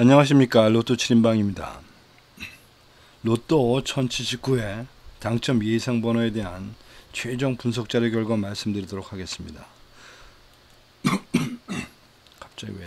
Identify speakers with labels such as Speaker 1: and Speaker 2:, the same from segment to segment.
Speaker 1: 안녕하십니까. 로또 7인방입니다. 로또 1079회 당첨 예상 번호에 대한 최종 분석 자료 결과 말씀드리도록 하겠습니다. 갑자기 왜?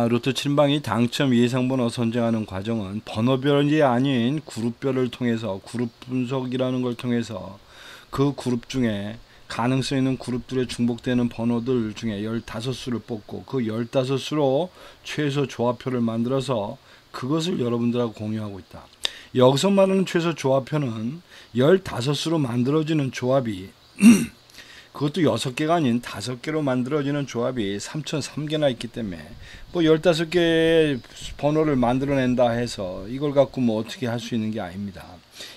Speaker 1: 로또 7인방이 당첨 예상 번호 선정하는 과정은 번호별이 아닌 그룹별을 통해서 그룹 분석이라는 걸 통해서 그 그룹 중에 가능성 있는 그룹들에 중복되는 번호들 중에 15수를 뽑고 그 15수로 최소 조합표를 만들어서 그것을 여러분들하고 공유하고 있다. 여기서 말하는 최소 조합표는 15수로 만들어지는 조합이 그것도 6개가 아닌 5개로 만들어지는 조합이 3003개나 있기 때문에 뭐 15개의 번호를 만들어낸다 해서 이걸 갖고 뭐 어떻게 할 수 있는 게 아닙니다.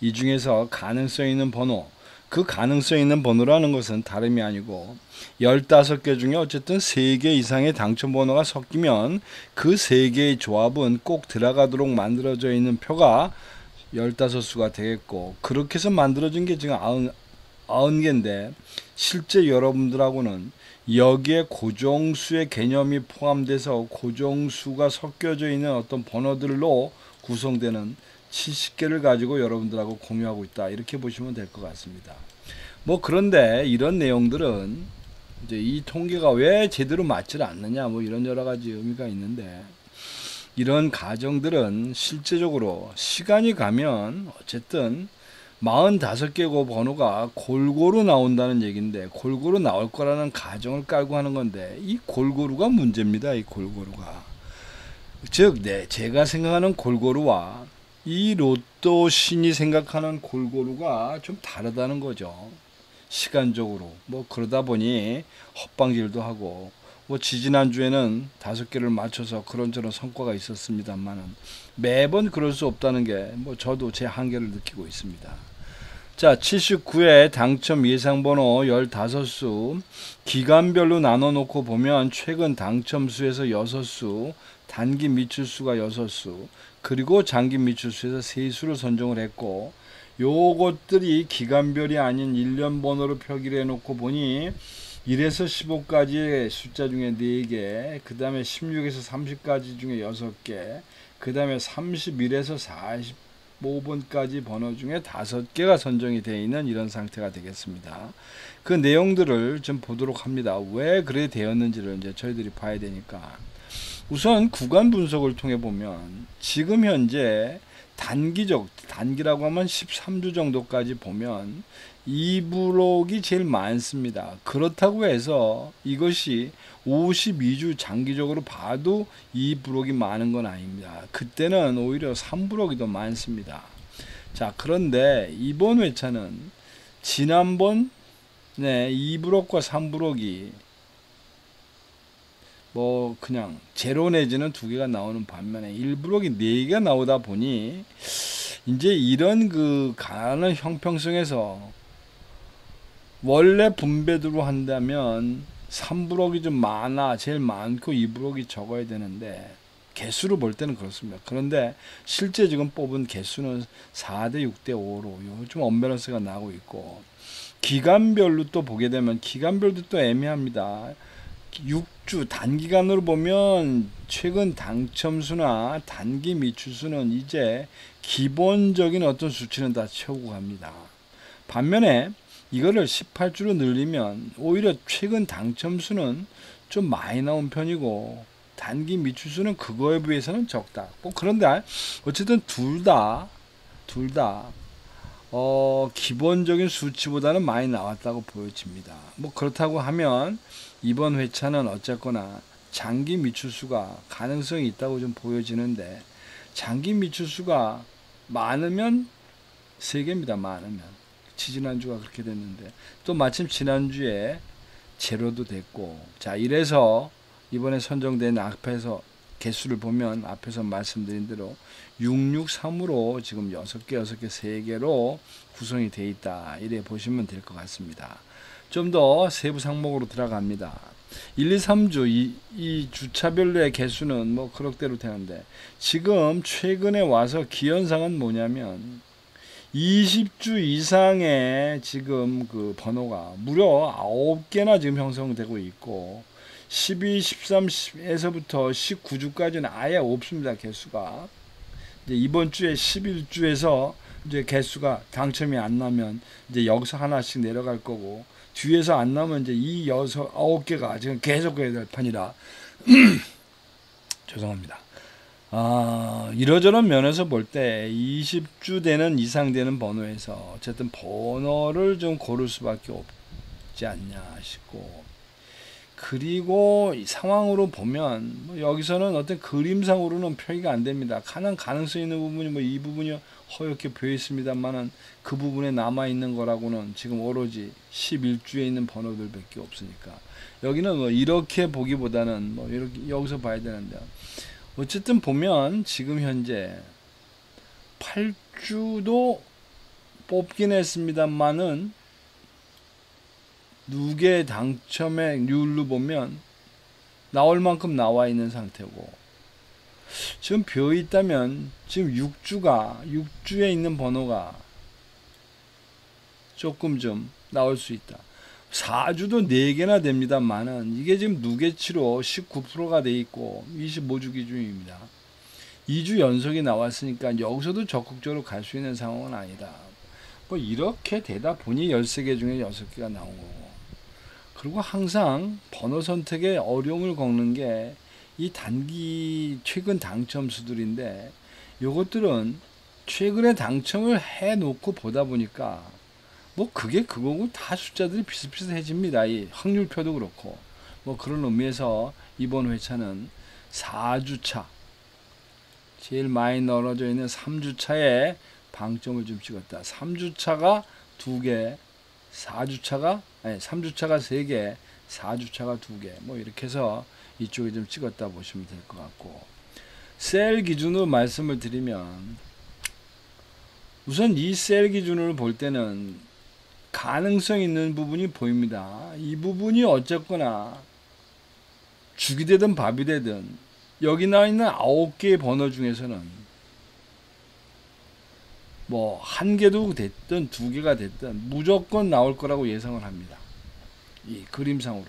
Speaker 1: 이 중에서 가능성 있는 번호, 그 가능성 있는 번호라는 것은 다름이 아니고 15개 중에 어쨌든 3개 이상의 당첨 번호가 섞이면 그 3개의 조합은 꼭 들어가도록 만들어져 있는 표가 15수가 되겠고, 그렇게 해서 만들어진 게 지금 90개인데 실제 여러분들하고는 여기에 고정수의 개념이 포함돼서 고정수가 섞여져 있는 어떤 번호들로 구성되는 70개를 가지고 여러분들하고 공유하고 있다, 이렇게 보시면 될 것 같습니다. 뭐 그런데 이런 내용들은 이제 이 통계가 왜 제대로 맞지 않느냐, 뭐 이런 여러 가지 의미가 있는데, 이런 가정들은 실제적으로 시간이 가면 어쨌든 45개고 번호가 골고루 나온다는 얘기인데, 골고루 나올 거라는 가정을 깔고 하는 건데, 이 골고루가 문제입니다. 이 골고루가, 즉 제가 생각하는 골고루와 이 로또 신이 생각하는 골고루가 좀 다르다는 거죠. 시간적으로 뭐 그러다 보니 헛방질도 하고, 뭐 지지난주에는 5개를 맞춰서 그런저런 성과가 있었습니다만은 매번 그럴 수 없다는 게 뭐 저도 제 한계를 느끼고 있습니다. 자, 79회 당첨 예상번호 15수 기간별로 나눠 놓고 보면 최근 당첨수에서 6수, 단기 미출수가 6수, 그리고 장기 미출수에서 3수를 선정을 했고, 요것들이 기간별이 아닌 1년 번호로 표기를 해놓고 보니 1에서 15까지의 숫자 중에 4개, 그 다음에 16에서 30까지 중에 6개, 그 다음에 31에서 45번까지 번호 중에 5개가 선정이 되어 있는 이런 상태가 되겠습니다. 그 내용들을 좀 보도록 합니다. 왜 그래 되었는지를 이제 저희들이 봐야 되니까. 우선 구간 분석을 통해 보면 지금 현재 단기라고 하면 13주 정도까지 보면 2브록이 제일 많습니다. 그렇다고 해서 이것이 52주 장기적으로 봐도 2브록이 많은 건 아닙니다. 그때는 오히려 3브록이 더 많습니다. 자, 그런데 이번 회차는 지난번 2브록과 3브록이 뭐 그냥 제로 내지는 2개가 나오는 반면에 1브록이 4개가 나오다 보니 이제 이런 그 가는 형평성에서 원래 분배대로 한다면 3브록이 좀 제일 많고 2브록이 적어야 되는데, 개수로 볼 때는 그렇습니다. 그런데 실제 지금 뽑은 개수는 4대 6대 5로 좀 언밸런스가 나고 있고, 기간별로 또 보게 되면 기간별도 또 애매합니다. 6주 단기간으로 보면 최근 당첨수나 단기 미출수는 이제 기본적인 어떤 수치는 다 채우고 갑니다. 반면에 이거를 18주로 늘리면 오히려 최근 당첨수는 좀 많이 나온 편이고 단기 미출수는 그거에 비해서는 적다. 뭐 그런데 어쨌든 둘 다 기본적인 수치보다는 많이 나왔다고 보여집니다. 뭐 그렇다고 하면 이번 회차는 어쨌거나 장기 미출수가 가능성이 있다고 좀 보여지는데, 장기 미출수가 많으면 3개입니다. 많으면. 지난주가 그렇게 됐는데 또 마침 지난주에 제로도 됐고, 자, 이래서 이번에 선정된 앞에서 개수를 보면 앞에서 말씀드린 대로 663으로 지금 6개 3개로 구성이 되어 있다, 이래 보시면 될 것 같습니다. 좀 더 세부 항목으로 들어갑니다. 1, 2, 3주 이 주차별로의 개수는 뭐 그럭대로 되는데, 지금 최근에 와서 기현상은 뭐냐면 20주 이상의 지금 그 번호가 무려 9개나 지금 형성되고 있고, 12, 13에서부터 19주까지는 아예 없습니다. 개수가. 이제 이번 주에 11주에서 이제 개수가 당첨이 안 나면 이제 여기서 하나씩 내려갈 거고, 뒤에서 안 나면 이제 이 9개가 지금 계속 해야 될 판이라 죄송합니다. 이러저런 면에서 볼 때 20주 되는 이상 되는 번호에서 어쨌든 번호를 좀 고를 수밖에 없지 않냐 싶고, 그리고 이 상황으로 보면 뭐 여기서는 어떤 그림상으로는 표기가 안 됩니다. 가능성 있는 부분이 뭐 이 부분이 허옇게 보여 있습니다만은 그 부분에 남아 있는 거라고는 지금 오로지 11주에 있는 번호들밖에 없으니까 여기는 뭐 이렇게 보기보다는 뭐 이렇게 여기서 봐야 되는데, 어쨌든 보면 지금 현재 8주도 뽑긴 했습니다만은 누계 당첨의 률로 보면 나올 만큼 나와 있는 상태고, 지금 벼 있다면 지금 6주에 있는 번호가 조금 좀 나올 수 있다. 4주도 4개나 됩니다만은 이게 지금 누계치로 19%가 돼 있고 25주 기준입니다. 2주 연속이 나왔으니까 여기서도 적극적으로 갈 수 있는 상황은 아니다. 뭐 이렇게 되다 보니 13개 중에 6개가 나온 거고, 그리고 항상 번호 선택에 어려움을 겪는 게 이 단기 최근 당첨 수들인데, 요것들은 최근에 당첨을 해 놓고 보다 보니까 뭐 그게 그거고 다 숫자들이 비슷비슷해집니다. 이 확률표도 그렇고. 뭐 그런 의미에서 이번 회차는 4주차, 제일 많이 널어져 있는 3주차에 방점을 좀 찍었다. 3주차가 2개, 3주차가 3개, 4주차가 2개, 뭐 이렇게 해서 이쪽에 좀 찍었다 보시면 될 것 같고, 셀 기준으로 말씀을 드리면 우선 이 셀 기준으로 볼 때는 가능성 있는 부분이 보입니다. 이 부분이 어쨌거나 죽이 되든 밥이 되든 여기 나와 있는 9개의 번호 중에서는 뭐 1개도 됐든 2개가 됐든 무조건 나올 거라고 예상을 합니다. 이 그림상으로.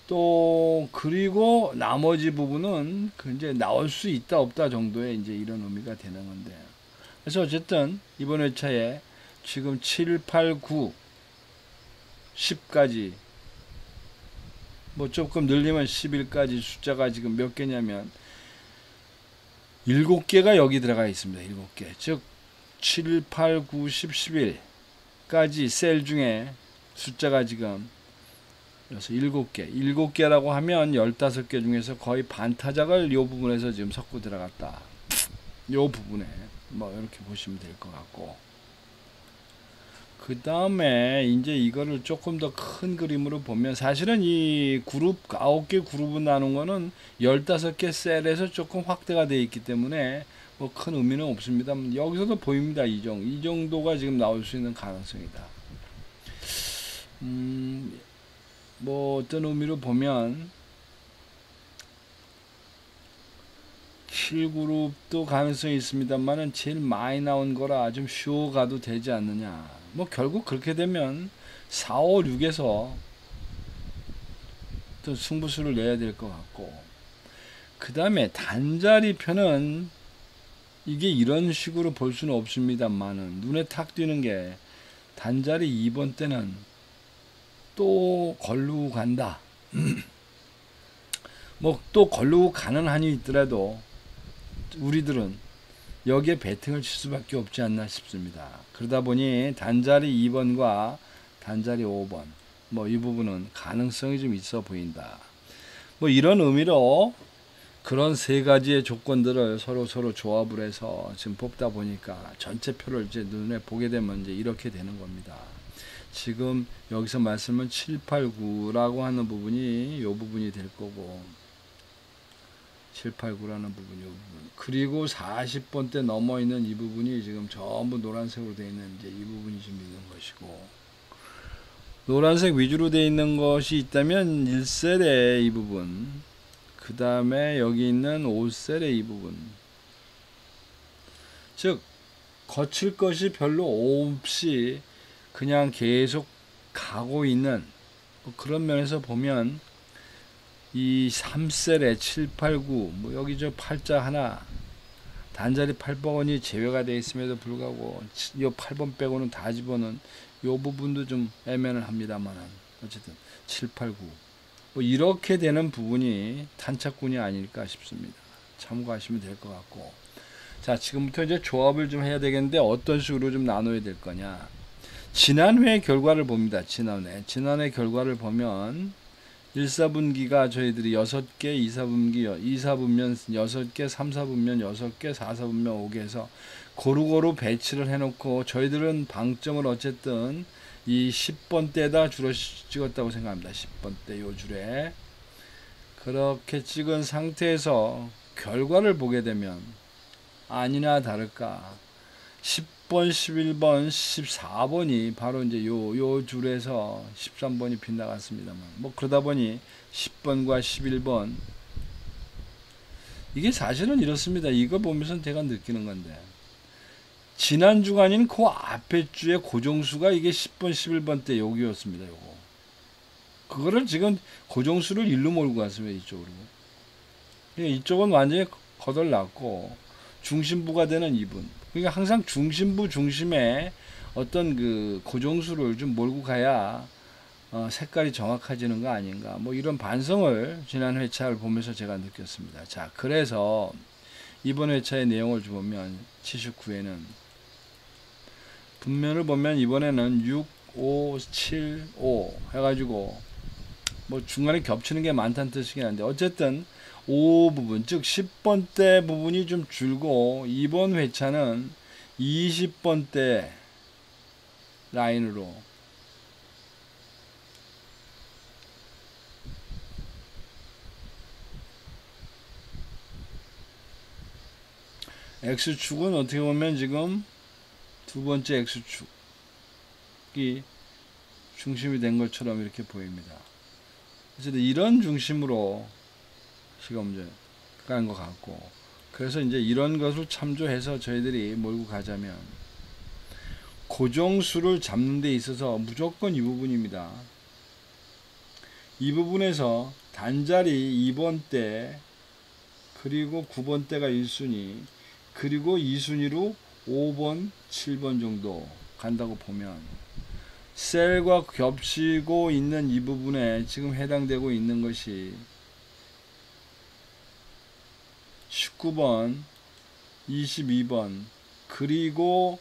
Speaker 1: 또 그리고 나머지 부분은 이제 나올 수 있다 없다 정도의 이제 이런 의미가 되는 건데, 그래서 어쨌든 이번 회차에 지금 7, 8, 9, 10까지 뭐 조금 늘리면 11까지 숫자가 지금 몇 개냐면 7개가 여기 들어가 있습니다. 7개. 즉 7, 8, 9, 10, 11까지 셀 중에 숫자가 지금 그래서 7개라고 하면 15개 중에서 거의 반타작을 이 부분에서 지금 섞고 들어갔다. 이 부분에 뭐 이렇게 보시면 될 것 같고, 그 다음에 이제 이거를 조금 더 큰 그림으로 보면 사실은 이 그룹 9개 그룹을 나눈 거는 15개 셀에서 조금 확대가 되어 있기 때문에 뭐 큰 의미는 없습니다. 여기서도 보입니다. 이 정도가 지금 나올 수 있는 가능성이다. 뭐 어떤 의미로 보면 7그룹도 가능성이 있습니다만은 제일 많이 나온 거라 좀 쉬어가도 되지 않느냐. 뭐 결국 그렇게 되면 4, 5, 6에서 또 승부수를 내야 될 것 같고, 그 다음에 단자리 편은 이게 이런 식으로 볼 수는 없습니다만은 눈에 탁 띄는 게 단자리 2번 때는 또 걸르고 간다. 뭐 또 걸르고 가는 한이 있더라도 우리들은 여기에 배팅을 칠 수밖에 없지 않나 싶습니다. 그러다 보니 단자리 2번과 단자리 5번 뭐 이 부분은 가능성이 좀 있어 보인다. 뭐 이런 의미로 그런 세 가지의 조건들을 서로 조합을 해서 지금 뽑다 보니까 전체 표를 이제 눈에 보게 되면 이제 이렇게 되는 겁니다. 지금 여기서 말씀은 7, 8, 9라고 하는 부분이 이 부분이 될 거고, 7, 8, 9라는 부분이 이 부분, 그리고 40번 때 넘어 있는 이 부분이 지금 전부 노란색으로 되어 있는 이제 이 부분이 지금 있는 것이고, 노란색 위주로 되어 있는 것이 있다면 1셀의 이 부분, 그 다음에 여기 있는 5셀의 이 부분, 즉 거칠 것이 별로 없이 그냥 계속 가고 있는 뭐 그런 면에서 보면 이 3셀에 7, 8, 9, 뭐 여기 저 팔자 하나, 단자리 8번이 제외가 되어 있음에도 불구하고 이 8번 빼고는 다 집어넣은 요 부분도 좀 애매는 합니다만 어쨌든 7, 8, 9 뭐 이렇게 되는 부분이 탄착군이 아닐까 싶습니다. 참고하시면 될 것 같고, 자, 지금부터 이제 조합을 좀 해야 되겠는데 어떤 식으로 좀 나눠야 될 거냐. 지난회 결과를 봅니다. 지난회 결과를 보면 1사분기가 저희들이 6개, 2사분면 6개, 3사분면 6개, 4사분면 5개 해서 고루고루 배치를 해놓고 저희들은 방점을 어쨌든 이 10번대에다 줄여 찍었다고 생각합니다. 10번대 요 줄에 그렇게 찍은 상태에서 결과를 보게 되면 아니나 다를까 10번, 11번, 14번이 바로 이제 요 줄에서 13번이 빗나갔습니다만, 뭐 그러다 보니 10번과 11번, 이게 사실은 이렇습니다. 이거 보면서 제가 느끼는 건데, 지난 주가 아닌 그 앞에 주의 고정수가 이게 10번, 11번 때 여기였습니다. 요거. 그거를 지금 고정수를 일로 몰고 갔습니다. 이쪽으로. 이쪽은 완전히 거덜났고, 중심부가 되는 이분. 그러니까 항상 중심부 중심에 어떤 그 고정수를 좀 몰고 가야 색깔이 정확해지는 거 아닌가. 뭐 이런 반성을 지난 회차를 보면서 제가 느꼈습니다. 자, 그래서 이번 회차의 내용을 좀 보면 79회는 분면을 보면 이번에는 6, 5, 7, 5 해가지고 뭐 중간에 겹치는 게 많다는 뜻이긴 한데 어쨌든 5 부분, 즉 10번대 부분이 좀 줄고 이번 회차는 20번대 라인으로 X축은 어떻게 보면 지금 두 번째 X축이 중심이 된 것처럼 이렇게 보입니다. 그래서 이런 중심으로 지금 이제 가는 것 같고, 그래서 이제 이런 것을 참조해서 저희들이 몰고 가자면 고정수를 잡는 데 있어서 무조건 이 부분입니다. 이 부분에서 단자리 2번대 그리고 9번대가 1순위 그리고 2순위로 5번, 7번 정도 간다고 보면 셀과 겹치고 있는 이 부분에 지금 해당되고 있는 것이 19번, 22번 그리고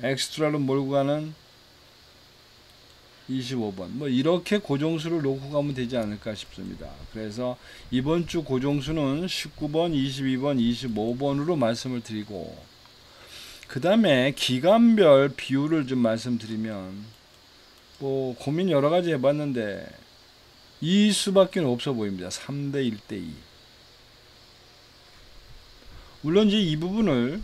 Speaker 1: 엑스트라로 몰고 가는 25번 뭐 이렇게 고정수를 놓고 가면 되지 않을까 싶습니다. 그래서 이번 주 고정수는 19번, 22번, 25번으로 말씀을 드리고, 그 다음에 기간별 비율을 좀 말씀드리면 뭐 고민 여러가지 해봤는데 이 수밖에 없어 보입니다. 3대 1대 2. 물론 이제 이 부분을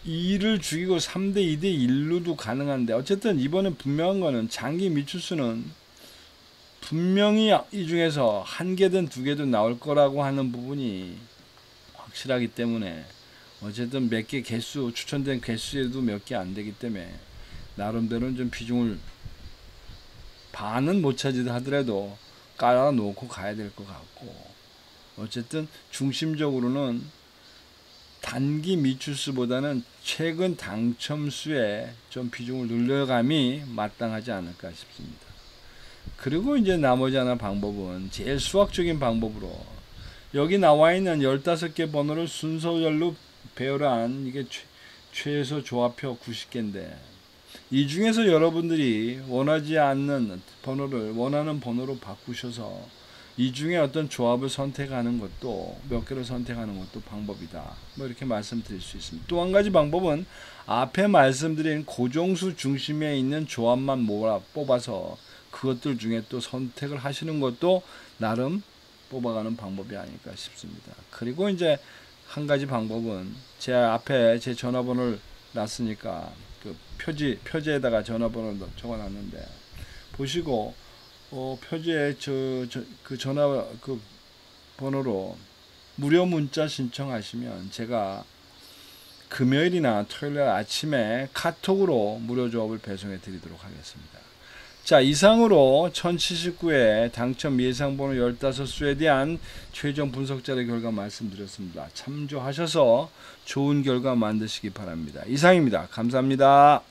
Speaker 1: 2를 죽이고 3대 2대 1로도 가능한데 어쨌든 이번에 분명한 거는 장기 미추수는 분명히 이 중에서 한 개든 두 개든 나올 거라고 하는 부분이 확실하기 때문에 어쨌든 몇 개 개수, 추천된 개수에도 몇 개 안 되기 때문에 나름대로는 좀 비중을 반은 못 차지도 하더라도 깔아 놓고 가야 될 것 같고, 어쨌든 중심적으로는 단기 미추수보다는 최근 당첨수에 좀 비중을 늘려감이 마땅하지 않을까 싶습니다. 그리고 이제 나머지 하나 방법은 제일 수학적인 방법으로 여기 나와 있는 15개 번호를 순서별로 배열한 이게 최소 조합표 90개인데 이 중에서 여러분들이 원하지 않는 번호를 원하는 번호로 바꾸셔서 이 중에 어떤 조합을 선택하는 것도 몇 개를 선택하는 것도 방법이다. 뭐 이렇게 말씀드릴 수 있습니다. 또 한 가지 방법은 앞에 말씀드린 고정수 중심에 있는 조합만 뽑아서 그것들 중에 또 선택을 하시는 것도 나름 뽑아가는 방법이 아닐까 싶습니다. 그리고 이제 한 가지 방법은 제 앞에 제 전화번호를 놨으니까 그 표지에다가 전화번호를 적어놨는데 보시고 표지에 그 전화 그 번호로 무료 문자 신청하시면 제가 금요일이나 토요일 아침에 카톡으로 무료 조합을 배송해 드리도록 하겠습니다. 자, 이상으로 1079회 당첨 예상번호 15수에 대한 최종 분석자의 결과 말씀드렸습니다. 참조하셔서 좋은 결과 만드시기 바랍니다. 이상입니다. 감사합니다.